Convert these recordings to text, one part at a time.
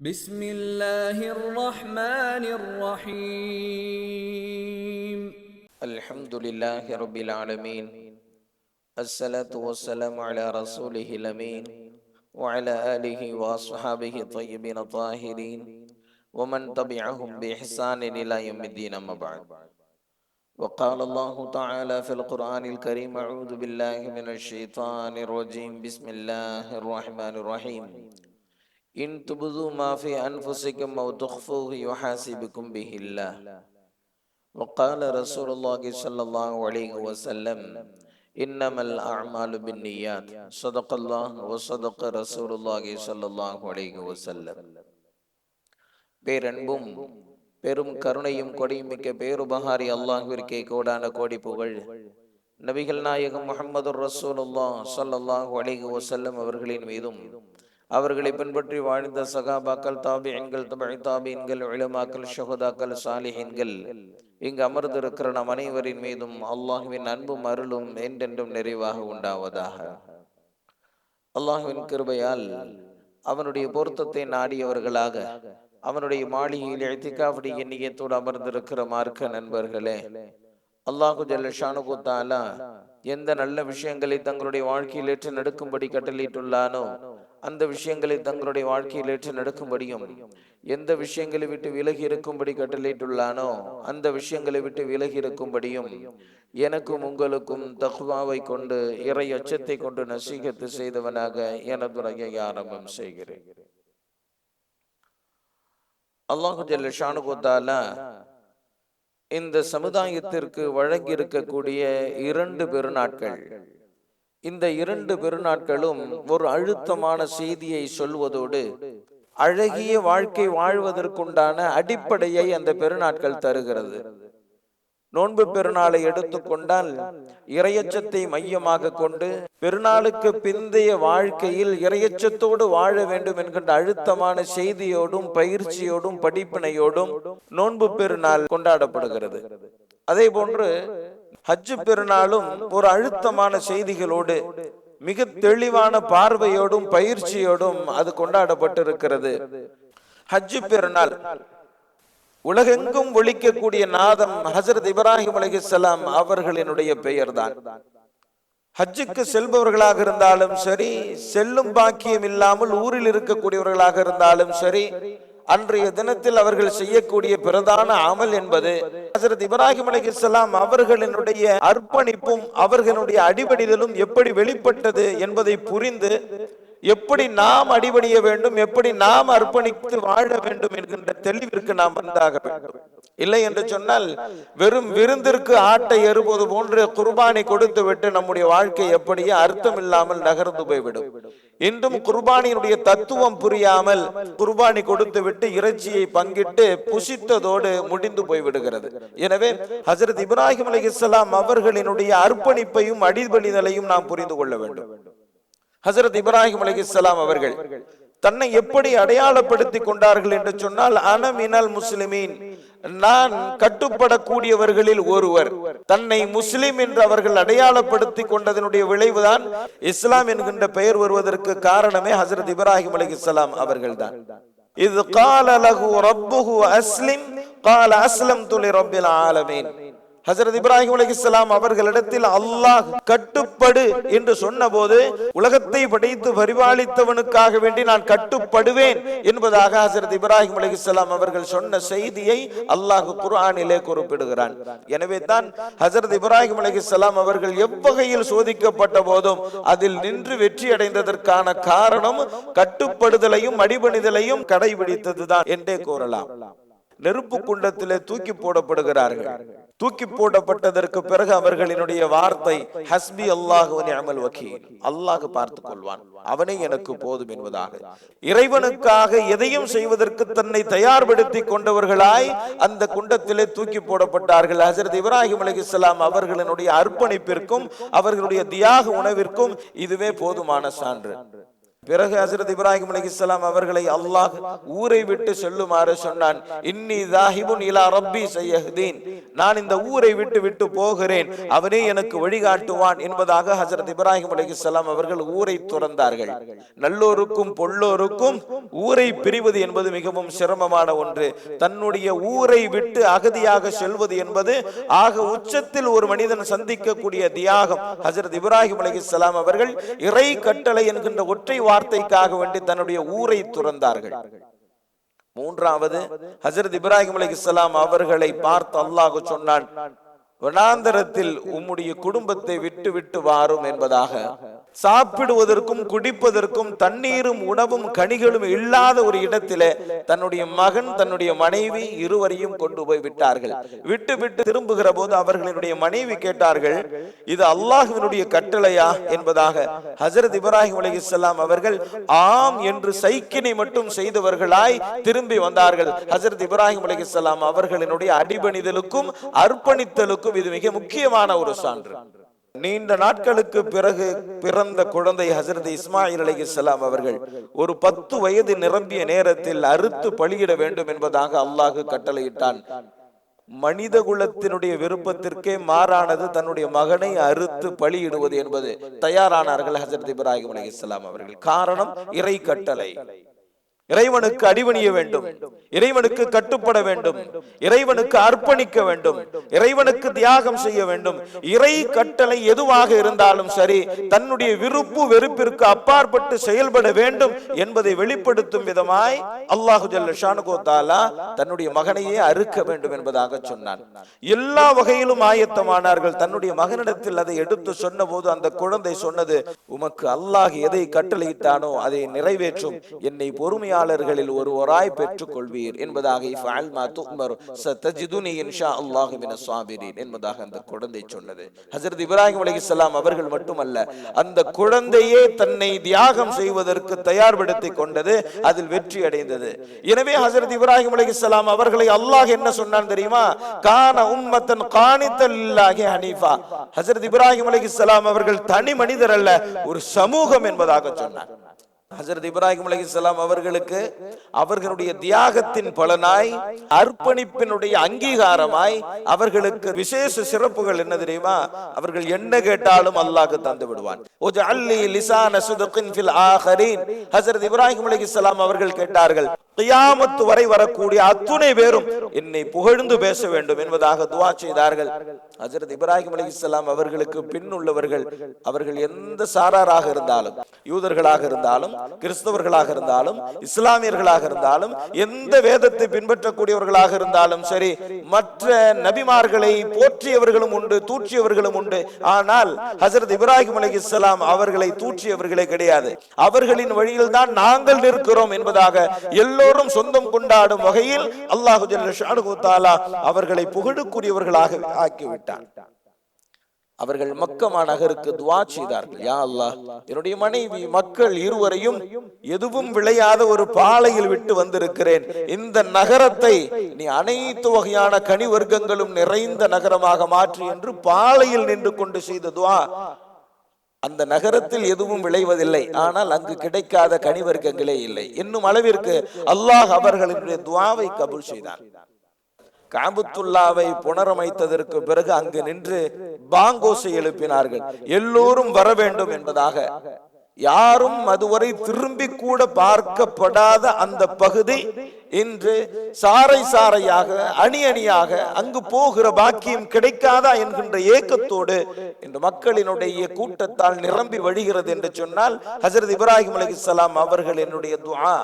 بسم الله الرحمن الرحيم الحمد لله رب العالمين. الصلاة والسلام على رسوله الأمين وعلى آله وأصحابه الطيبين الطاهرين ومن تبعهم بإحسان إلى يوم الدين. أما بعد، وقال الله تعالى في القرآن الكريم: أعوذ بالله من الشيطان الرجيم. بسم الله الرحمن الرحيم. إن تبدوا ما في أنفسكم أو تخفوه يحاسبكم به الله. وقال رسول الله صلى الله عليه وسلم: إنما الأعمال بالنيات. صدق الله وصدق رسول الله صلى الله عليه وسلم. பேரன்பும் பெரும் கருணையும் கொடியுமிக்க பேருபகாரி அல்லாஹ்விற்கே கோடான கோடி புகழ். நபிகள் நாயகம் முஹம்மது ரசூலுல்லாஹ் ஸல்லல்லாஹு அலைஹி வஸல்லம் அவர்களின் மீதும், அவர்களை பின்பற்றி வாழ்ந்த சகாபாக்கள், தாபிஈன்கள், தபஇ தாபிஈன்கள், உலமாக்கள், ஷுஹதாக்கள், சாலிஹீன்கள், இங்கு அமர்ந்திருக்கிற நம் அனைவரின் மீதும் அல்லாஹ்வின் அன்பும் அருளும் என்றென்றும் நிறைவாக உண்டாவதாக. அல்லாஹ்வின் கிருபையால் அவனுடைய பொருத்தத்தை நாடியவர்களாக அவனுடைய மாளிகையில் இஅ்திகாஃப் எண்ணியத்தோடு அமர்ந்திருக்கிற மார்க்க நண்பர்களே, அல்லாஹு ஜல்ல ஷானுஹு தஆலா எந்த நல்ல விஷயங்களை தங்களுடைய வாழ்க்கையில் ஏற்று நடக்கும்படி கட்டளையிட்டுள்ளானோ அந்த விஷயங்களை தங்களுடைய வாழ்க்கையில் ஏற்று நடக்கும்படியும், எந்த விஷயங்களை விட்டு விலகி இருக்கும்படி கட்டளையிட்டுள்ளானோ அந்த விஷயங்களை விட்டு விலகி இருக்கும்படியும் எனக்கும் உங்களுக்கும் தக்வாவை கொண்டு, இறை அச்சத்தை கொண்டு நசீகத்து செய்தவனாக எனது உரையை ஆரம்பம் செய்கிறேன். அல்லாஹு ஜல்ல ஷானுஹு தஆலா இந்த சமுதாயத்திற்கு வழங்கி இருக்கக்கூடிய 2 பெருநாட்கள், இந்த 2 பெருநாட்களும் ஒரு அழுத்தமான செய்தியை சொல்வதோடு அழகிய வாழ்க்கை வாழ்வதற்குண்டான அடிப்படையை அந்த பெருநாட்கள் தருகிறது. நோன்பு பெருநாளை எடுத்துக்கொண்டால் இறையச்சத்தை மையமாக கொண்டு பெருநாளுக்கு பிந்தைய வாழ்க்கையில் இறையச்சத்தோடு வாழ வேண்டும் என்கின்ற அழுத்தமான செய்தியோடும் பயிற்சியோடும் படிப்பினையோடும் நோன்பு பெருநாள் கொண்டாடப்படுகிறது. அதே போன்று ஹஜ் பெருநாளும் ஒரு அழுத்தமான செய்திகளோடு மிக தெளிவான பார்வையோடும் பயிற்சியோடும் அது கொண்டாடப்பட்டிருக்கிறது. ஹஜ் பெருநாள் உலகெங்கும் ஒலிக்கக்கூடிய நாதம் ஹஜ்ரத் இப்ராஹிம் அலைஹிஸ்ஸலாம் அவர்களினுடைய பெயர்தான். ஹஜ்ஜுக்கு செல்பவர்களாக இருந்தாலும் சரி, செல்லும் பாக்கியம் இல்லாமல் ஊரில் இருக்கக்கூடியவர்களாக இருந்தாலும் சரி, அன்றைய தினத்தில் அவர்கள் செய்யக்கூடிய பிரதான அமல் என்பது ஹஜ்ரத் இப்ராஹிம் அலைஹிஸ்ஸலாம் அவர்களினுடைய அர்ப்பணிப்பும் அவர்களுடைய அடிபணிதலும் எப்படி வெளிப்பட்டது என்பதை புரிந்து எப்படி நாம் அடிபணிய வேண்டும், எப்படி நாம் அர்ப்பணித்து வாழ வேண்டும் என்கின்ற தெளிவிற்கு நாம் வந்தாக வேண்டும். இல்லை என்று சொன்னால் வெறும் விருந்திற்கு ஆட்டை எறுவது போன்று குர்பானி கொடுத்து விட்டு நம்முடைய வாழ்க்கை எப்படியே அர்த்தம் இல்லாமல் நகர்ந்து போய்விடும். இன்றும் குர்பானியினுடைய தத்துவம் புரியாமல் குர்பானி கொடுத்து விட்டு இறைச்சியை பங்கிட்டு புசித்ததோடு முடிந்து போய்விடுகிறது. எனவே ஹஜ்ரத் இப்ராஹிம் அலைஹிஸ்ஸலாம் அவர்களினுடைய அர்ப்பணிப்பையும் அடிபணிதலையும் நாம் புரிந்து கொள்ள வேண்டும். ஹஜ்ரத் இப்ராஹிம் அலைஹிஸ்ஸலாம் அவர்கள் தன்னை எப்படி அடையாளப்படுத்தி கொண்டார்கள் என்று சொன்னால், அன மினல் முஸ்லிமீன், நான் கட்டுப்படக்கூடியவர்களில் ஒருவர். தன்னை முஸ்லிம் என்று அவர்கள் அடையாளப்படுத்தி கொண்டதனுடைய விளைவுதான் இஸ்லாம் என்கின்ற பெயர் வருவதற்கு காரணமே ஹஜ்ரத் இப்ராஹிம் அலைஹிஸ்ஸலாம் அவர்கள்தான். இது கால லஹு ரப்புஹு அஸ்லிம் கால அஸ்லம்து லிரப்பில் ஆலமீன். ஹஜ்ரத் இப்ராஹிம் அலைஹிஸ்ஸலாம் அவர்களிடத்தில் அல்லாஹ் கட்டுப்படு என்று சொன்னபோது, உலகத்தை படைத்து பரிபாலித்தவனுக்காக வேண்டி நான் கட்டுப்படுவேன் என்பதாக ஹஜ்ரத் இப்ராஹிம் அலைஹிஸ்ஸலாம் அவர்கள் சொன்ன செய்தியை அல்லாஹ் குர்ஆனிலே குறிப்பிடுகிறான். எனவே தான் ஹஜ்ரத் இப்ராஹிம் அலைஹிஸ்ஸலாம் அவர்கள் எவ்வகையில் சோதிக்கப்பட்ட போதும் அதில் நின்று வெற்றி அடைந்ததற்கான காரணம் கட்டுப்படுதலையும் அடிபணிதலையும் கடைபிடித்ததுதான் என்றே கூறலாம். நெருப்பு குண்டத்திலே தூக்கி போடப்படுகிறார்கள். தூக்கி போடப்பட்டதற்கு பிறகு அவர்களினுடைய வார்த்தை ஹஸ்பி அல்லாஹு வ நிஅமல் வக்கீல், அல்லாஹ் பார்த்துக் கொள்வான், அவனே எனக்கு போதும் என்பதாக இறைவனுக்காக எதையும் செய்வதற்கு தன்னை தயார்படுத்தி கொண்டவர்களாய் அந்த குண்டத்திலே தூக்கி போடப்பட்டார்கள். ஹஜ்ரத் இப்ராஹிம் அலைஹிஸ்ஸலாம் அவர்களினுடைய அர்ப்பணிப்பிற்கும் அவர்களுடைய தியாக உணவிற்கும் இதுவே போதுமான சான்று. பிறகு ஹஜ்ரத் இப்ராஹிம் அலைஹிஸ்ஸலாம் அவர்களை அல்லாஹ் ஊரை விட்டு செல்லுமாறு சொன்னான். இன்னி தாஹிபுன் இலா ரப்பி சயஹ்தீன், நான் இந்த ஊரை விட்டு போகிறேன், அவனே எனக்கு வழிகாட்டுவான் என்பதாக ஹஜ்ரத் இப்ராஹிம் அலைஹிஸ்ஸலாம் அவர்கள் ஊரை துறந்தார்கள். நல்லோருக்கும் பொல்லோருக்கும் ஊரை பிரிவது என்பது மிகவும் சிரமமான ஒன்று. தன்னுடைய ஊரை விட்டு அகதியாக செல்வது என்பது ஆக உச்சத்தில் ஒரு மனிதன் சந்திக்கக்கூடிய தியாகம். ஹஜ்ரத் இப்ராஹிம் அலைஹிஸ்ஸலாம் அவர்கள் இறை கட்டளை என்கின்ற ஒற்றை வார்த்தைக்காக வேண்டி தன்னுடைய ஊரை துறந்தார்கள். மூன்றாவது, ஹஜ்ரத் இப்ராஹிம் அலைஹிஸ்ஸலாம் அவர்களை பார்த்து அல்லாஹ் சொன்னான், வனாந்தரத்தில் உம்முடைய குடும்பத்தை விட்டு வாரும் என்பதாக. சாப்பிடுவதற்கும் குடிப்பதற்கும் தண்ணீரும் உணவும் கனிகளும் இல்லாத ஒரு இடத்திலே தன்னுடைய மகன் தன்னுடைய மனைவி இருவரையும் கொண்டு போய் விட்டார்கள். விட்டு திரும்புகிற போது அவர்களுடைய மனைவி கேட்டார்கள், இது அல்லாஹ்வினுடைய கட்டளையா என்பதாக. ஹஜ்ரத் இப்ராஹிம் அலைஹிஸ்ஸலாம் அவர்கள் ஆம் என்று சைக்கினை மட்டும் செய்தவர்களாய் திரும்பி வந்தார்கள். ஹஜ்ரத் இப்ராஹிம் அலைஹிஸ்ஸலாம் அவர்களினுடைய அடிபணிதலுக்கும் அர்ப்பணித்தலுக்கும் இது மிக முக்கியமான ஒரு சான்று. நீண்ட நாட்களுக்கு பிறகு பிறந்த குழந்தை ஹஜ்ரத் இஸ்மாயில் அலைஹிஸ்ஸலாம் அவர்கள் ஒரு 10 வயது நிரம்பிய நேரத்தில் அறுத்து பலியிட வேண்டும் என்பதாக அல்லாஹ் கட்டளையிட்டான். மனித குலத்தினுடைய விருப்பத்திற்கே மாறானது தன்னுடைய மகனை அறுத்து பலியிடுவது என்பது. தயாரானார்கள் ஹஜ்ரத் இப்ராஹிம் அலைஹிஸ்ஸலாம் அவர்கள். காரணம் இறை கட்டளை. இறைவனுக்கு அடிபணிய வேண்டும், இறைவனுக்கு கட்டுப்பட வேண்டும், இறைவனுக்கு அர்ப்பணிக்க வேண்டும், இறைவனுக்கு தியாகம் செய்ய வேண்டும். இறை கட்டளை எதுவாக இருந்தாலும் சரி, தன்னுடைய விருப்பு வெறுப்பிற்கு அப்பாற்பட்டு செயல்பட வேண்டும் என்பதை வெளிப்படுத்தும் விதமாய் அல்லாஹு ஜல்ல ஷானுஹு தஆலா தன்னுடைய மகனையே அறுக்க வேண்டும் என்பதாக சொன்னான். எல்லா வகையிலும் ஆயத்தமானார்கள். தன்னுடைய மகனிடத்தில் அதை எடுத்து சொன்ன போது அந்த குழந்தை சொன்னது, உமக்கு அல்லாஹ் எதை கட்டளையிட்டானோ அதை நிறைவேற்றும், என்னை பொறுமையாக ஒருவராய் பெற்றுக் கொள்வீர் என்பதாக என்பதாக அந்த குழந்தை சொன்னது. ஹஜ்ரத் இப்ராஹிம் அலைஹிஸ்ஸலாம் அவர்கள் மட்டுமல்ல, அந்த குழந்தையே தன்னை தியாகம் செய்வதற்கு தயார்படுத்திக் கொண்டது, அதில் வெற்றி அடைந்தது. எனவே ஹஜ்ரத் இப்ராஹிம் அலைஹிஸ்ஸலாம் அவர்களை அல்லாஹ் என்ன சொன்னான் தெரியுமா? கான உம்மத்தன் கானித்தல் லில்லாஹி ஹனீஃபா. ஹஜ்ரத் இப்ராஹிம் அலைஹிஸ்ஸலாம் அவர்கள் தனி மனிதர் அல்ல, ஒரு சமூகம் என்பதாக சொன்னார். ஹஜ்ரத் இப்ராஹிம் அலைஹிஸ்ஸலாம் அவர்களுக்கு அவர்களுடைய தியாகத்தின் பலனாய், அர்ப்பணிப்பினுடைய அங்கீகாரமாய் அவர்களுக்கு விசேஷ சிறப்புகள் என்ன தெரியுமா? அவர்கள் என்ன கேட்டாலும் அல்லாஹ் தந்து விடுவான். ஹஜ்ரத் இப்ராஹிம் அலைஹிஸ்ஸலாம் அவர்கள் கேட்டார்கள், கியாமத் வரை வரக்கூடிய அத்துணை பேரும் என்னை புகழ்ந்து பேச வேண்டும் என்பதாக துஆ செய்தார்கள். ஹஜ்ரத் இப்ராஹிம் அலைஹிஸ்ஸலாம் அவர்களுக்கு பின் உள்ளவர்கள், அவர்கள் எந்த சாராராக இருந்தாலும், யூதர்களாக இருந்தாலும், கிறிஸ்தவர்களாக இருந்தாலும், இஸ்லாமியர்களாக இருந்தாலும், எந்த வேதத்தை பின்பற்றக்கூடியவர்களாக இருந்தாலும் சரி, மற்ற நபிமார்களை போற்றியவர்களும் உண்டு, தூற்றியவர்களும் உண்டு. ஆனால் ஹஜ்ரத் இப்ராஹிம் அலைஹிஸ்ஸலாம் அவர்களை தூற்றியவர்களே கிடையாது. அவர்களின் வழியில் தான் நாங்கள் நிற்கிறோம் என்பதாக எல்லோரும் சொந்தம் கொண்டாடும் வகையில் அல்லாஹு ஜல்ல ஷானுஹு தஆலா அவர்களை புகழுக்குரியவர்களாக ஆக்கிவிட்டார். அவர்கள் மக்கா நகருக்கு துஆ செய்தார்கள், யா அல்லாஹ், என்னுடைய மனைவி மக்கள் இருவரையும் எதுவும் விளையாத ஒரு பாலையில் விட்டு வந்திருக்கிறேன். இந்த நகரத்தை நீ அனைத்து வகையான கனி வர்க்கங்களும் நிறைந்த நகரமாக மாற்றி என்று பாலையில் நின்று கொண்டு செய்த துஆ. அந்த நகரத்தில் எதுவும் விளைவதில்லை, ஆனால் அங்கு கிடைக்காத கனிவர்க்கங்களே இல்லை என்னும் அளவிற்கு அல்லாஹ் அவர்களுடைய துஆவை கபூல் செய்தார். காபத்துல்லாவை புனரமைத்ததற்கு பிறகு அங்கு நின்று பாங்கோசை எழுப்பினார்கள், எல்லோரும் வர வேண்டும் என்பதாக. யாரும் அதுவரை திரும்பி கூட பார்க்கப்படாத அந்த பகுதி இன்று சாறை சாறையாக, அணி அணியாக அங்கு போகிற பாக்கியம் கிடைக்காதா என்கின்ற ஏக்கத்தோடு இன்று மக்களினுடைய கூட்டத்தால் நிரம்பி வழிகிறது என்று சொன்னால் ஹஜ்ரத் இப்ராஹிம் அலைஹிஸ்ஸலாம் அவர்களினுடைய துஆ,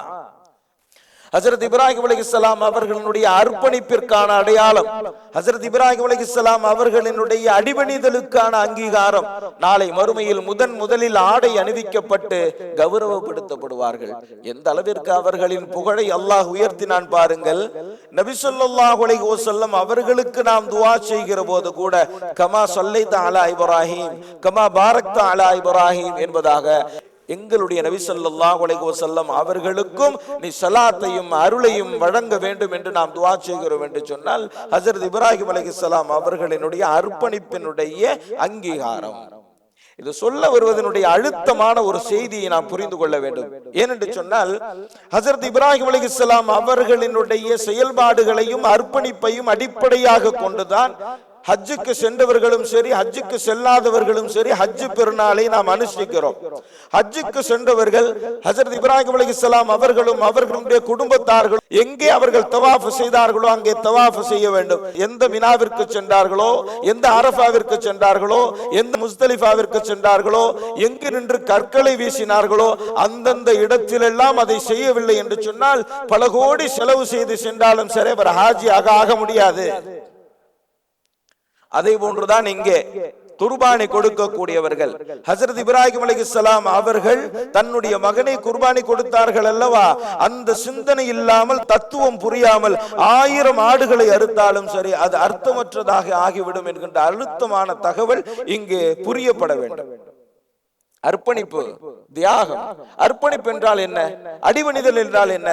ஹஜ்ரத் இப்ராஹிம் அலைஹிஸ்ஸலாம் அவர்களுடைய அர்ப்பணிப்பிற்கான அடையாளம், ஹஜ்ரத் இப்ராஹிம் அலைஹிஸ்ஸலாம் அவர்களினுடைய அடிபணிதலுக்கான அங்கீகாரம். நாளை மறுமையில் முதலில் ஆடை அணிவிக்கப்பட்டு கௌரவப்படுத்தப்படுவார்கள். எந்த அளவிற்கு அவர்களின் புகழை அல்லாஹ் உயர்த்தினான் பாருங்கள். நபி ஸல்லல்லாஹு அலைஹி வஸல்லம் அவர்களுக்கு நாம் துஆ செய்கிற போது கூட கமா ஸல்லைத அலா இப்ராஹிம் கமா பாரக்த அலா இப்ராஹிம் என்பதாக எங்களுடைய நபி ஸல்லல்லாஹு அலைஹி வஸல்லம் அவர்களுக்கும் நீ ஸலாத்தையும் அருளையும் வழங்க வேண்டும் என்று நாம் துஆ செய்கிறோம் என்று சொன்னால் ஹஜ்ரத் இப்ராஹிம் அலைஹிஸ்ஸலாம் அவர்களினுடைய அர்ப்பணிப்பினுடைய அங்கீகாரம். இது சொல்ல வருவதனுடைய அழுத்தமான ஒரு செய்தியை நாம் புரிந்து கொள்ள வேண்டும். ஏனென்று சொன்னால், ஹஜ்ரத் இப்ராஹிம் அலைஹிஸ்ஸலாம் அவர்களினுடைய செயல்பாடுகளையும் அர்ப்பணிப்பையும் அடிப்படையாக கொண்டுதான் ஹஜ்ஜுக்கு சென்றவர்களும் சரி, ஹஜ்ஜுக்கு செல்லாதவர்களும் சரி, ஹஜ்ஜு பெருநாளை நாம் அனுஷ்டிக்கிறோம். ஹஜ்ஜுக்கு சென்றவர்கள் ஹஜ்ரத் இப்ராஹிம் அலைஹிஸ்ஸலாம் அவர்களும் அவர்களுடைய குடும்பத்தார்களும் எங்கே அவர்கள் தவாஃப் செய்தார்களோ அங்கே தவாஃப் செய்ய வேண்டும். எந்த மினாவிற்கு சென்றார்களோ, எந்த அரஃபாவிற்கு சென்றார்களோ, எந்த முஸ்தலிஃபாவிற்கு சென்றார்களோ, எங்கு நின்று கற்களை வீசினார்களோ அந்தந்த இடத்திலெல்லாம் அதை செய்யவில்லை என்று சொன்னால் பல கோடி செலவு செய்து சென்றாலும் சரி அவர் ஹாஜியாக ஆக முடியாது. அதே போன்றுதான் இங்கே குர்பானி கொடுக்கக்கூடியவர்கள். ஹஜ்ரத் இப்ராஹிம் அலைஹிஸ்ஸலாம் அவர்கள் தன்னுடைய மகனை குர்பானி கொடுத்தார்கள் அல்லவா, அந்த சிந்தனை இல்லாமல், தத்துவம் புரியாமல் 1000 ஆடுகளை அறுத்தாலும் சரி அது அர்த்தமற்றதாக ஆகிவிடும் என்கின்ற அழுத்தமான தகவல் இங்கே புரியப்பட வேண்டும். அர்ப்பணிப்பு, தியாகம். அர்ப்பணிப்பு என்றால் என்ன? அடிபணிதல் என்றால் என்ன?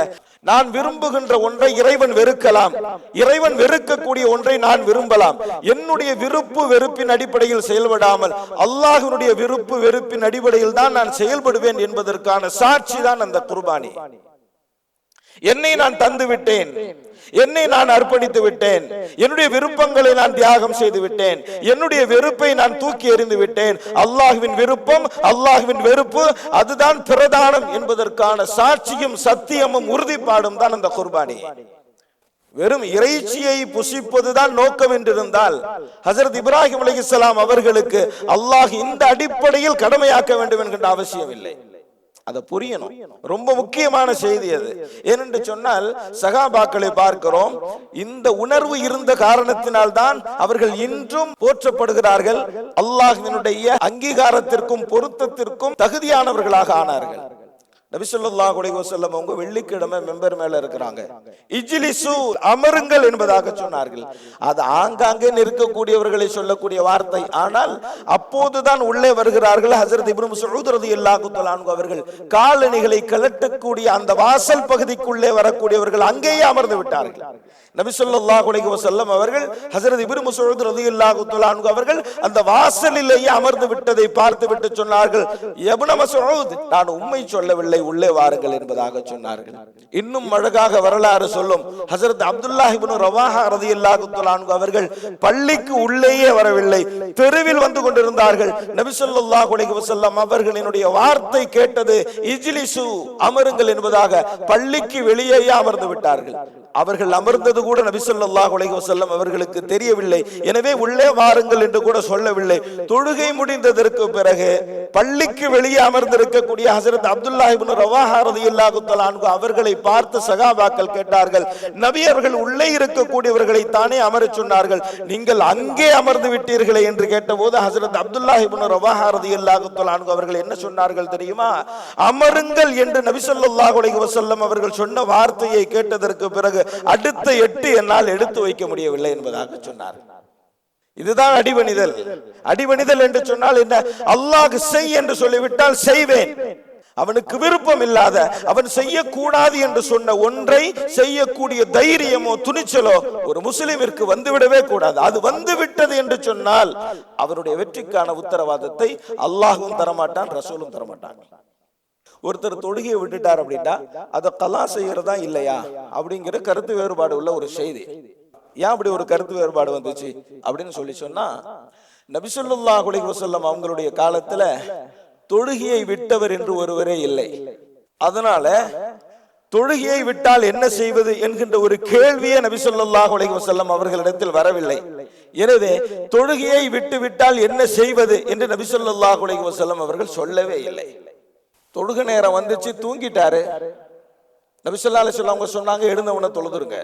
நான் விரும்புகின்ற ஒன்றை இறைவன் வெறுக்கலாம், இறைவன் வெறுக்கக்கூடிய ஒன்றை நான் விரும்பலாம். என்னுடைய விருப்பு வெறுப்பின் அடிப்படையில் செயல்படாமல் அல்லாஹ்வுடைய விருப்பு வெறுப்பின் அடிப்படையில் தான் நான் செயல்படுவேன் என்பதற்கான சாட்சி தான் அந்த குர்பானி. என்னை நான் தந்து விட்டேன், என்னை நான் அர்ப்பணித்து விட்டேன், என்னுடைய விருப்பங்களை நான் தியாகம் செய்து விட்டேன், என்னுடைய வெறுப்பை நான் தூக்கி எறிந்து விட்டேன். அல்லாஹ்வின் விருப்பம், அல்லாஹ்வின் வெறுப்பு அதுதான் பிரதானம் என்பதற்கான சாட்சியும் சத்தியமும் உறுதிப்பாடும் தான் அந்த குர்பானி. வெறும் இறைச்சியை புசிப்பதுதான் நோக்கம் என்றிருந்தால் ஹஜ்ரத் இப்ராஹிம் அலைஹிஸ்ஸலாம் அவர்களுக்கு அல்லாஹ் இந்த அடிப்படையில் கடமையாக்க வேண்டும் என்கின்ற அவசியம் இல்லை. அதை புரியணும். ரொம்ப முக்கியமான செய்தி அது. ஏனென்று சொன்னால் சகாபாக்களை பார்க்கிறோம், இந்த உணர்வு இருந்த காரணத்தினால் தான் அவர்கள் இன்றும் போற்றப்படுகிறார்கள், அல்லாஹ்வினுடைய அங்கீகாரத்திற்கும் பொருத்தத்திற்கும் தகுதியானவர்களாக ஆனார்கள். நபி ஸல்லல்லாஹு அலைஹி வஸல்லம் அவங்க வெள்ளிக்கிழமை மெம்பர் மேல இருக்கிறாங்க, இஜ்லிசு அமருங்கள் என்பதாக சொன்னார்கள். அது ஆங்காங்கே நிற்கக்கூடியவர்களை சொல்லக்கூடிய வார்த்தை. ஆனால் அப்போதுதான் உள்ளே வருகிறார்கள் ஹஜ்ரத் இப்னு மஸ்ஊத் ரலியல்லாஹு தஆலா அன்ஹு அவர்கள். காலணிகளை கழட்டக்கூடிய அந்த வாசல் பகுதிக்குள்ளே வரக்கூடியவர்கள் அங்கேயே அமர்ந்து விட்டார்கள். நபி ஸல்லல்லாஹு அலைஹி வஸல்லம் அவர்கள் ஹஜ்ரத் இப்னு மஸ்ஊத் ரலியல்லாஹு தஆலா அன்ஹு அவர்கள் அந்த வாசலிலேயே அமர்ந்து விட்டதை பார்த்து விட்டு சொன்னார்கள், இப்னு மஸ்ஊத், நான் உண்மை சொல்லவில்லை, உள்ளே வாருங்கள் என்பதாக சொன்னார்கள். இன்னும் அழகாக வரலாறு சொல்லும், ஹஜ்ரத் அப்துல்லாஹ் இப்னு ரவாஹா ரலியல்லாஹு தஆலா அன்ஹு அவர்கள் பள்ளிக்கு உள்ளேயே வரவில்லை, தெருவில் வந்து கொண்டிருந்தார்கள். நபி ஸல்லல்லாஹு அலைஹி வஸல்லம் அவர்களினுடைய வார்த்தை கேட்டது இஜ்லிசு அமருங்கள் என்பதாக பள்ளிக்கு வெளியே அமர்ந்து விட்டார்கள். அவர்கள் அமர்ந்தது கூட நபி ஸல்லல்லாஹு அலைஹி வஸல்லம் அவர்களுக்கு தெரியவில்லை. எனவே உள்ளே வாருங்கள் என்று கூட சொல்லவில்லை. தொழுகை முடிந்ததற்கு பிறகு பள்ளிக்கு வெளியே அமர்ந்திருக்கக்கூடிய ஹஜ்ரத் அப்துல்லாஹ் இப்னு ரவாஹா ரலியல்லாஹு தஆலா அன்ஹு அவர்களை பார்த்து சகாபாக்கள் கேட்டார்கள், நபி அவர்கள் உள்ளே இருக்கக்கூடியவர்களை தானே அமரச் சொன்னார்கள், நீங்கள் அங்கே அமர்ந்து விட்டீர்களே என்று கேட்டபோது ஹஜ்ரத் அப்துல்லாஹ் இப்னு ரவாஹா ரலியல்லாஹு தஆலா அன்ஹு அவர்கள் என்ன சொன்னார்கள் தெரியுமா? அமருங்கள் என்று நபி ஸல்லல்லாஹு அலைஹி வஸல்லம் அவர்கள் சொன்ன வார்த்தையை கேட்டதற்கு பிறகு அடுத்த 8 என்னால் எடுத்து வைக்க முடியவில்லை என்பதாக சொன்னார். இதுதான் அடிபணிதல். அடிபணிதல் என்று சொன்னால் என்ன? அல்லாஹ் செய் என்று சொல்லிவிட்டால் செய்வேன். அவனுக்கு விருப்பம் இல்லாத, அவன் செய்யக்கூடாது என்று சொன்ன ஒன்றை செய்யக்கூடிய தைரியமோ துணிச்சலோ ஒரு முஸ்லிமிற்கு வந்துவிடவே கூடாது. அது வந்துவிட்டது என்று சொன்னால் அவருடைய வெற்றிக்கான உத்தரவாதத்தை அல்லாஹும் தரமாட்டான், ரசூலும் தரமாட்டான். ஒருத்தர் தொழுகையை விட்டுட்டார் அப்படின்னா அதை கலா செய்யறதா இல்லையா அப்படிங்கிற கருத்து வேறுபாடு உள்ள ஒரு செய்தி. ஏன் அப்படி ஒரு கருத்து வேறுபாடு வந்துச்சு அப்படின்னு சொன்னா, நபி ஸல்லல்லாஹு அலைஹி வஸல்லம் அவங்களுடைய காலத்துல தொழுகையை விட்டவர் என்று ஒருவரே இல்லை. அதனால தொழுகையை விட்டால் என்ன செய்வது என்கின்ற ஒரு கேள்வியே நபி ஸல்லல்லாஹு அலைஹி வஸல்லம் அவர்களிடத்தில் வரவில்லை. எனவே தொழுகையை விட்டு விட்டால் என்ன செய்வது என்று நபி ஸல்லல்லாஹு அலைஹி வஸல்லம் அவர்கள் சொல்லவே இல்லை. தொழுக நேரம் வந்துச்சு, தூங்கிட்டாரு. நபி ஸல்லல்லாஹு அலைஹி வஸல்லம் அவங்க சொன்னாங்க, எழுந்தவன தொழுதுருங்க.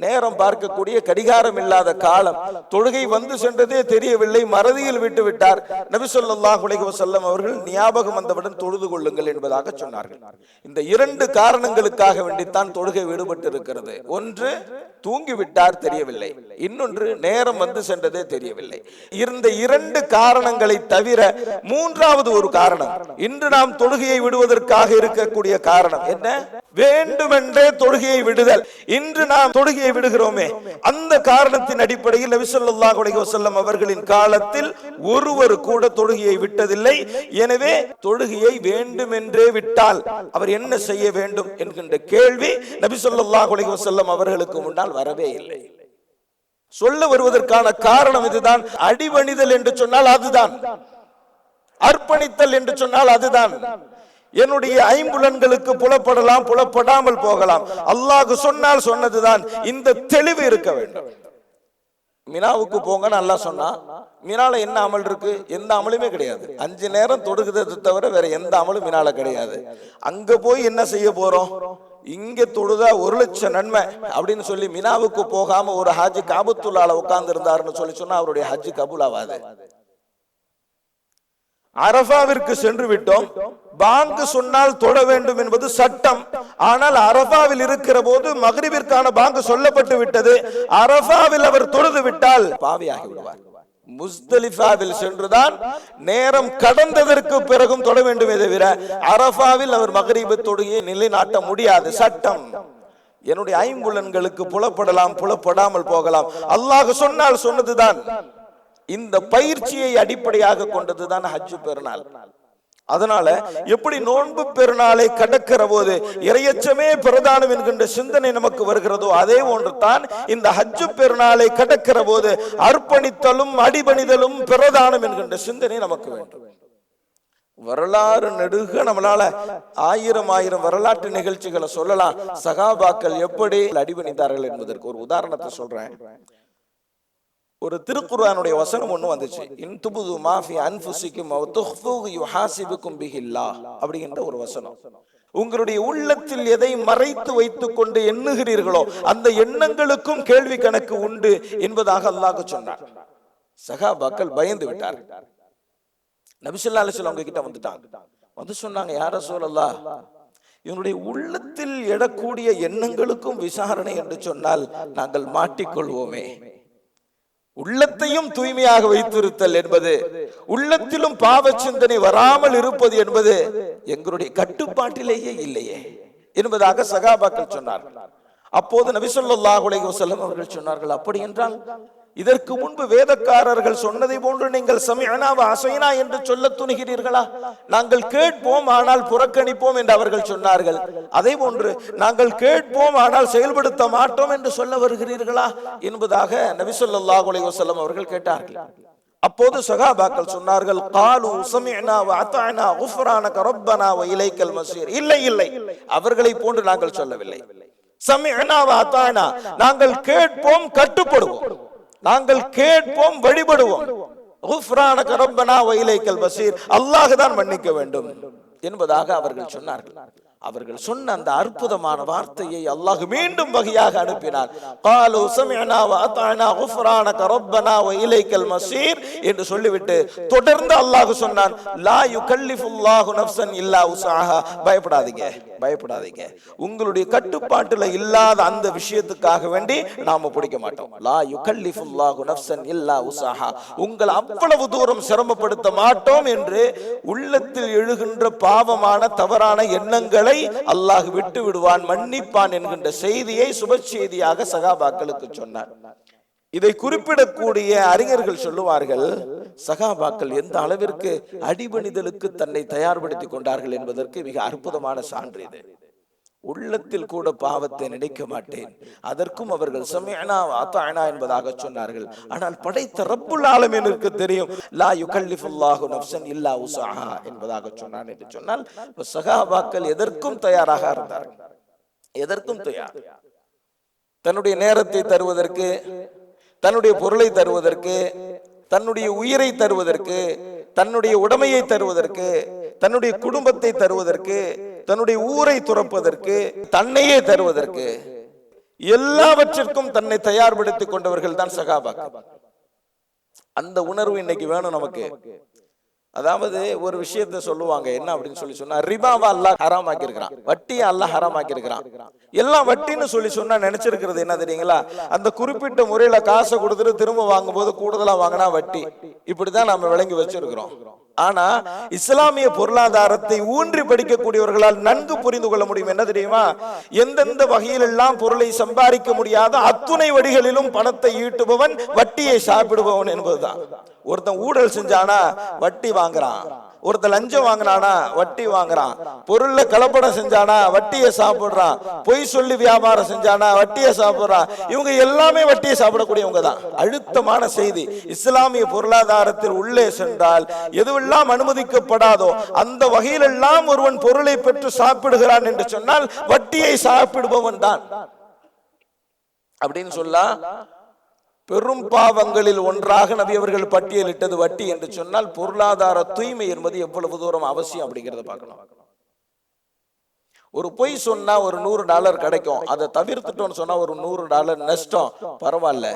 நேரம் பார்க்கக்கூடிய கடிகாரம் இல்லாத காலம், தொழுகை வந்து சென்றதே தெரியவில்லை, மறதியில் விட்டு விட்டார். நபி ஸல்லல்லாஹு அலைஹி வஸல்லம் அவர்கள் ஞாபகம் வந்தவுடன் தொழுது கொள்ளுங்கள் என்பதாக சொன்னார்கள். இந்த 2 காரணங்களுக்காக வேண்டித்தான் தொழுகை விடுபட்டு இருக்கிறது. ஒன்று, தூங்கிவிட்டார் தெரியவில்லை, இன்னொன்று நேரம் வந்து சென்றதே தெரியவில்லை. இந்த இரண்டு காரணங்களை தவிர மூன்றாவது ஒரு காரணம், இன்று நாம் தொழுகையை விடுவதற்காக இருக்கக்கூடிய காரணம் என்ன? வேண்டுமென்றே தொழுகையை விடுதல். இன்று நாம் தொழுகையை விடுகிறோமே, அந்த காரணத்தின் அடிப்படையில் நபி ஸல்லல்லாஹு அலைஹி வஸல்லம் அவர்களின் காலத்தில் ஒருவர் கூட தொழுகையை விட்டதில்லை. எனவே தொழுகையை வேண்டுமென்றே விட்டால் அவர் என்ன செய்ய வேண்டும் என்கின்ற கேள்வி நபி ஸல்லல்லாஹு அலைஹி வஸல்லம் அவர்களுக்கு முன்னால் வரவே இல்லை. சொல்ல வருவதற்கான காரணம் இதுதான். அடிபணிதல் என்று சொன்னால் அதுதான், அர்ப்பணித்தல் என்று சொன்னால் அதுதான். என்னுடைய ஐம்புலன்களுக்கு புலப்படலாம், புலப்படாமல் போகலாம். அல்லாஹ் சொன்னால் சொன்னதுதான். இந்த தெளிவு இருக்க வேண்டும். மினாவுக்கு போங்கன்னு அல்லாஹ் சொன்னா, மினால என்ன அமல் இருக்கு? எந்த அமலுமே கிடையாது. 5 நேரம் தொழுகிறதை தவிர வேற எந்த அமலும் மினால கிடையாது. அங்க போய் என்ன செய்ய போறோம்? இங்க தொழுதா 1,00,000 நன்மை அப்படின்னு சொல்லி மினாவுக்கு போகாம ஒரு ஹாஜி காபத்துல்லால உட்கார்ந்து இருந்தாருன்னு சொல்லி சொன்னா அவருடைய ஹஜ்ஜு கபூல் ஆகாது. அரஃபாவிற்கு சென்று விட்டோம், பாங்கு சொன்னால் தொழ வேண்டும் என்பது சட்டம். ஆனால் அரஃபாவில் இருக்கிற போது மக்ரிபிற்கான பாங்கு சொல்லப்பட்டு விட்டது. அரஃபாவில் அவர் தொழுது விட்டால் பாவியாகி விடுவார். முஸ்தலிஃபாவில் சென்றுதான் நேரம் கடந்ததற்கு பிறகும் தொழ வேண்டுமே தவிர அரஃபாவில் அவர் மக்ரிபு தொழுகையை நிலைநாட்ட முடியாது, சட்டம். என்னுடைய ஐம்புலன்களுக்கு புலப்படலாம், புலப்படாமல் போகலாம். அல்லாஹ் சொன்னால் சொன்னதுதான். இந்த பயிற்சியை அடிப்படையாக கொண்டதுதான் ஹஜ்ஜு பெருநாள். அதனால எப்படி நோன்பு பெருநாளை கடக்கிற போது இறையச்சமே பிரதானம் என்கின்ற சிந்தனை நமக்கு வருகிறதோ அதே ஒன்று தான் இந்த ஹஜ்ஜு பெருநாளை கடக்கிற போது அர்ப்பணித்தலும் அடிபணிதலும் பிரதானம் என்கின்ற சிந்தனை நமக்கு வேண்டும். வரலாறு நெடுக நம்மளால ஆயிரம் வரலாற்று நிகழ்ச்சிகளை சொல்லலாம். சகாபாக்கள் எப்படி அடிபணிந்தார்கள் என்பதற்கு ஒரு உதாரணத்தை சொல்றேன். ஒரு திருக்குர்ஆனுடைய வசனம் ஒண்ணு வந்துச்சு. இன்துபுது மாஃபி அன்ஃபுசிக்கும் அவ் துஃபூஹு யுஹாசிபுக்கும் பிஹில்லாஹ் அப்படிங்கிற ஒரு வசனம். உங்களுடைய உள்ளத்தில் எதை மறைத்து வைத்துக் கொண்டு எண்ணுகிறீர்களோ அந்த எண்ணங்களுக்கும் கேள்வி கணக்கு உண்டு என்பதாக அல்லாஹ் சொன்னார். சஹாபாக்கள் பயந்து விட்டார். நபி ஸல்லல்லாஹு அலைஹி வஸல்லம் அவங்க கிட்ட வந்துட்டாங்க. வந்து சொன்னாங்க, யா ரசூலல்லாஹ், இவனுடைய உள்ளத்தில் எழக்கூடிய எண்ணங்களுக்கும் விசாரணை என்று சொன்னால் நாங்கள் மாட்டிக்கொள்வோமே. உள்ளத்தையும் தூய்மையாக வைத்திருத்தல் என்பது, உள்ளத்திலும் பாவ சிந்தனை வராமல் இருப்பது என்பது எங்களுடைய கட்டுப்பாட்டிலேயே இல்லையே என்பதாக சகாபாக்கள் சொன்னார்கள். அப்போது நபி ஸல்லல்லாஹு அலைஹி வஸல்லம் அவர்கள் சொன்னார்கள், அப்படி என்றால் இதற்கு முன்பு வேதக்காரர்கள் சொன்னதை போன்று நீங்கள் சமிஅனா வ அஸைனா என்று சொல்ல துணிகிறீர்களா? நாங்கள் கேட்போம் ஆனால் புறக்கணிப்போம் என்று அவர்கள் சொன்னார்கள். அதே போன்று நாங்கள் கேட்போம் ஆனால் செயல்படுத்த மாட்டோம் என்று சொல்ல வருகிறீர்களா என்பதாக நபி ஸல்லல்லாஹு அலைஹி வஸல்லம் அவர்கள் கேட்டார்கள். அப்போது சஹாபாக்கள் சொன்னார்கள், காலு சமிஅனா வ அத்தஅனா குஃப்ரானக ரப்பனா வ இலைக்கல் மஸீர். இல்லை, அவர்களை போன்று நாங்கள் சொல்லவில்லை. சமிஅனா வ அத்தஅனா, நாங்கள் கேட்போம், கட்டுப்படுவோம், நாங்கள் கேட்போம், வழிபடுவோம். குஃப்ரானக ரப்பனா வ இலைக்கல் மஸீர், அல்லாஹ் தான் மன்னிக்க வேண்டும் என்பதாக அவர்கள் சொன்னார்கள். அவர்கள் சொன்ன அந்த அற்புதமான வார்த்தையை அல்லாஹ் மீண்டும் வகையாக அனுப்பினார். காலு சமிஅனா வ அத்தஅனா குஃப்ரானக ரப்பனா வ இலைக்கல் மஸீர் என்று சொல்லிவிட்டு தொடர்ந்து அல்லாஹ் சொன்னான், லா யுகல்லிஃபுல்லாஹு நஃப்ஸன் இல்லா உஸாஹா. பயப்படாதீங்க, உங்களுடைய கட்டுப்பாட்டுல இல்லாத அந்த விஷயத்துக்காக வேண்டி நாம பிடிக்க மாட்டோம். லா யுகல்லிஃபுல்லாஹு நஃப்ஸன் இல்லா உஸாஹா, உங்களை அவ்வளவு தூரம் சிரமப்படுத்த மாட்டோம் என்று உள்ளத்தில் எழுகின்ற பாவமான தவறான எண்ணங்களை அல்லாஹ் விட்டு விடுவான், மன்னிப்பான் என்கின்ற செய்தியை சுப செய்தியாக சகாபாக்களுக்கு சொன்னார். இதை குறிப்பிடக்கூடிய அறிஞர்கள் சொல்லுவார்கள், சகாபாக்கள் எந்த அளவிற்கு அடிபணிதலுக்கு தன்னை தயார்படுத்திக் கொண்டார்கள் என்பதற்கு மிக அற்புதமான சான்று இது. உள்ளத்தில் கூட பாவத்தை நினைக்க மாட்டேன், அதற்கும் அவர்கள் சமிஅனா வ அத்தஅனா என்பதாக சொன்னார்கள். ஆனால் படைத்த ரப்புல் ஆலமீனுக்கு தெரியும், லா யுகல்லிஃபுல்லாஹு நஃப்ஸன் இல்லா உஸாஹா என்பதாக சொன்னான் என்று சொன்னால் சஹாபாக்கள் எதற்கும் தயாராக இருந்தார்கள். எதற்கும் தயார். தன்னுடைய நேரத்தை தருவதற்கு, தன்னுடைய பொருளை தருவதற்கு, தன்னுடைய உயிரை தருவதற்கு, தன்னுடைய உடைமையை தருவதற்கு, தன்னுடைய குடும்பத்தை தருவதற்கு, தன்னுடைய ஊரை துறப்பதற்கு, தன்னையே தருவதற்கு, எல்லாவற்றிற்கும் தன்னை தயார்படுத்திக் கொண்டவர்கள் தான் சகாபாக்கள். அந்த உணர்வு இன்னைக்கு வேணும் நமக்கு. அதாவது ஒரு விஷயத்த சொல்லுவாங்க, என்ன அப்படின்னு சொன்னா, ரிபாவை அல்லாஹ் ஹராமாக்கி இருக்கிறான், வட்டியை அல்லாஹ் ஹராமாக்கி இருக்கிறான். எல்லாம் வட்டின்னு சொன்னா நினைச்சிருக்கிறது என்ன தெரியுங்களா, அந்த குறிப்பிட்ட முறையில காசை கொடுத்துட்டு திரும்ப வாங்கும் போது கூடுதலா வாங்கினா வட்டி, இப்படிதான் நாம விளங்கி வச்சிருக்கிறோம். ஆனா இஸ்லாமிய பொருளாதாரத்தை ஊன்றி படிக்கக்கூடியவர்களால் நன்கு புரிந்து கொள்ள முடியும். என்ன தெரியுமா, எந்தெந்த வகையில் எல்லாம் பொருளை சம்பாதிக்க முடியாத அத்துணை வழிகளிலும் பணத்தை ஈட்டுபவன் வட்டியை சாப்பிடுபவன் என்பதுதான். ஒருத்தன் ஊழல் செஞ்சானா வட்டி வாங்குறான், ஒருத்தர் லஞ்சம் வாங்கினானா வட்டி வாங்குறான், பொருள்ல கலப்படம் செஞ்சானா வட்டியை சாப்பிடுறான், பொய் சொல்லி வியாபாரம் செஞ்சானா வட்டியை சாப்பிடுறான். இவங்க எல்லாமே வட்டியை சாப்பிடக்கூடியவங்க தான். அழுத்தமான செய்தி, இஸ்லாமிய பொருளாதாரத்தில் உள்ளே சென்றால் எதுவெல்லாம் அனுமதிக்கப்படாதோ அந்த வகையிலெல்லாம் ஒருவன் பொருளை பெற்று சாப்பிடுகிறான் என்று சொன்னால் வட்டியை சாப்பிடுபவன் தான் அப்படின்னு சொல்ல. பெரும் பாவங்களில் ஒன்றாக நபி அவர்கள் பட்டியலிட்டது வட்டி என்று சொன்னால் பொருளாதார தூய்மை என்பது எவ்வளவு தூரம் அவசியம் அப்படிங்கறத பார்க்கணும். ஒரு பொய் சொன்னா ஒரு $100 கிடைக்கும், அதை தவிர்த்துட்டோம்னு சொன்னா ஒரு $100 நஷ்டம், பரவாயில்ல.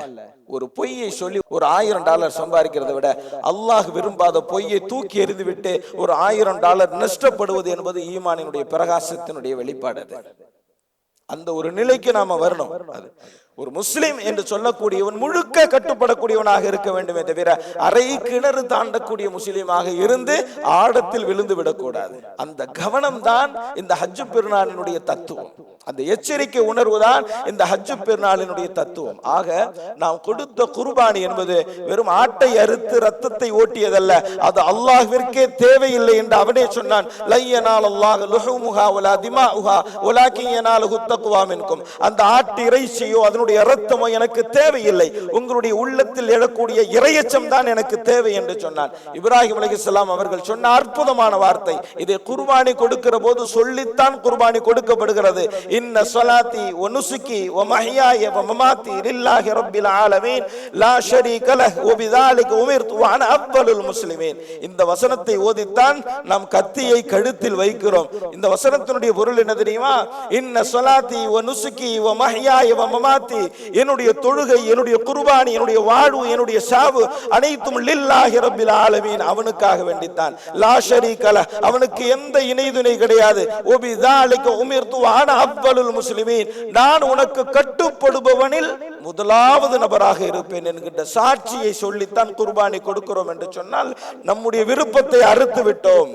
ஒரு பொய்யை சொல்லி ஒரு $1000 சம்பாதிக்கிறத விட அல்லாஹ் விரும்பாத பொய்யை தூக்கி எறிந்து விட்டு ஒரு $1000 நஷ்டப்படுவது என்பது ஈமானினுடைய பிரகாசத்தினுடைய வெளிப்பாடு. அந்த ஒரு நிலைக்கு நாம வரணும். அது ஒரு முஸ்லிம் என்று சொல்லக்கூடியவன் முழுக்க கட்டுப்படக்கூடியவனாக இருக்க வேண்டுமே தவிர அரை கிணறு தாண்டக்கூடிய முஸ்லிமாக இருந்து ஆழத்தில் விழுந்து விடக்கூடாது. அந்த கவனம் தான் இந்த ஹஜ் பெருநாளினுடைய தத்துவம். அந்த எச்சரிக்கை உணர்வுதான் இந்த ஹஜ் பெருநாளினுடைய தத்துவம். ஆக நாம் கொடுத்த குர்பானி என்பது வெறும் ஆட்டை அறுத்து ரத்தத்தை ஓட்டியதல்ல, அது அல்லாஹ்விற்கே தேவையில்லை என்று அவனே சொன்னான். அந்த ஆட்டு இறைச்சியோ அதனுடைய இரத்தமோ எனக்கு தேவையில்லை, உங்களுடைய உள்ளத்தில் எழக்கூடிய இறையச்சம் தான் எனக்கு தேவை என்று சொன்னான். இப்ராஹிம் அலைஹிஸ்ஸலாம் அவர்கள் சொன்ன அற்புதமான வார்த்தை. இதை குர்பானி கொடுக்கிற போது சொல்லித்தான் குர்பானி கொடுக்கப்படுகிறது. இன்ன ஸலாத்தி வ நுசுகி வ மஹ்யாய வ மமாத்தி லில்லாஹி ரப்பில் ஆலமீன் லா ஷரீக லஹ் வ பிதாலிக உமிர்து வ அன அஃதலுல் முஸ்லிமீன். இந்த வசனத்தை ஓதித்தான் நாம் கத்தியை கழுத்தில் வைக்கிறோம். இந்த வசனத்தினுடைய பொருள் என்ன தெரியுமா, இன்ன ஸலாத்தி வ நுசுகி வ மஹ்யாய வ மமாத்தி, என்னுடைய தொழுகை, என்னுடைய குர்பானி, என்னுடைய வாழ்வு, என்னுடைய சாவு அனைத்தும் லில்லாஹி ரப்பில் ஆலமீன், அவனுக்காக வேண்டித்தான். லா ஷரீக லஹ், அவனுக்கு எந்த இணை துணை கிடையாது. வ பிதாலிக உமிர்து வ அன அஃதலுல் முஸ்லிமீன், நான் உனக்கு கட்டுப்படுபவனில் முதலாவது நபராக இருப்பேன் என்கின்ற சாட்சியை சொல்லித்தான் குர்பானி கொடுக்கிறோம் என்று சொன்னால் நம்முடைய விருப்பத்தை அறுத்து விட்டோம்,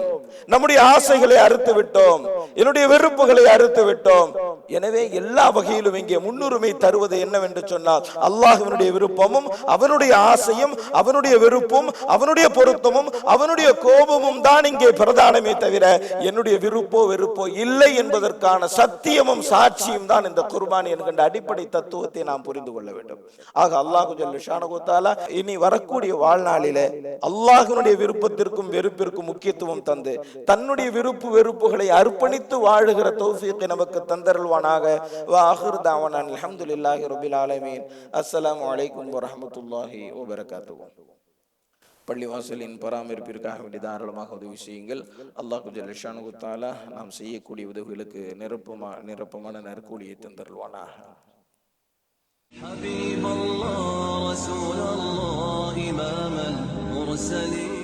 நம்முடைய ஆசைகளை அறுத்து விட்டோம், என்னுடைய வெறுப்புகளை அறுத்து விட்டோம். எனவே எல்லா வகையிலும் இங்கே முன்னுரிமை தருவது என்னவென்று சொன்னால் அல்லாஹ்வினுடைய விருப்பமும் அவனுடைய ஆசையும் அவனுடைய வெறுப்பும் அவனுடைய பொருத்தமும் அவனுடைய கோபமும் தான் இங்கே பிரதானமே தவிர என்னுடைய விருப்போ வெறுப்போ இல்லை என்பதற்கான சத்தியமும் சாட்சியும் தான் இந்த குர்பானி என்கின்ற அடிப்படை தத்துவத்தை நாம் புரிந்து கொள்ள வேண்டும். ஆக அல்லாஹ் ஜல்ல ஷானஹு தஆலா இனி வரக்கூடிய வாழ்நாளிலே அல்லாஹ்வினுடைய விருப்பத்திற்கும் வெறுப்பிற்கும் முக்கியத்துவம் தந்து தன்னுடைய விருப்பு வெறுப்புகளை அர்ப்பணித்து வாழுகிற தௌஃபீக்கை நமக்கு தந்தருள்வானாக. வ ஆகிரு தஅவானா அல்ஹம்துலில்லாஹி ரப்பில் ஆலமீன். அஸ்ஸலாமு அலைக்கும் வ ரஹ்மத்துல்லாஹி வ பரகாத்துஹு. பள்ளிவாசலின் பராமரிப்பிற்காக வேண்டி தாராளமாக உதவி செய்யுங்கள். அல்லாஹ் ஜல்ல ஷானஹு தஆலா நாம் செய்யக்கூடிய உதவிகளுக்கு நிரப்பமான நற்கூலியை தந்தருள்வானாக. حبيب الله رسول الله إمام المرسلين.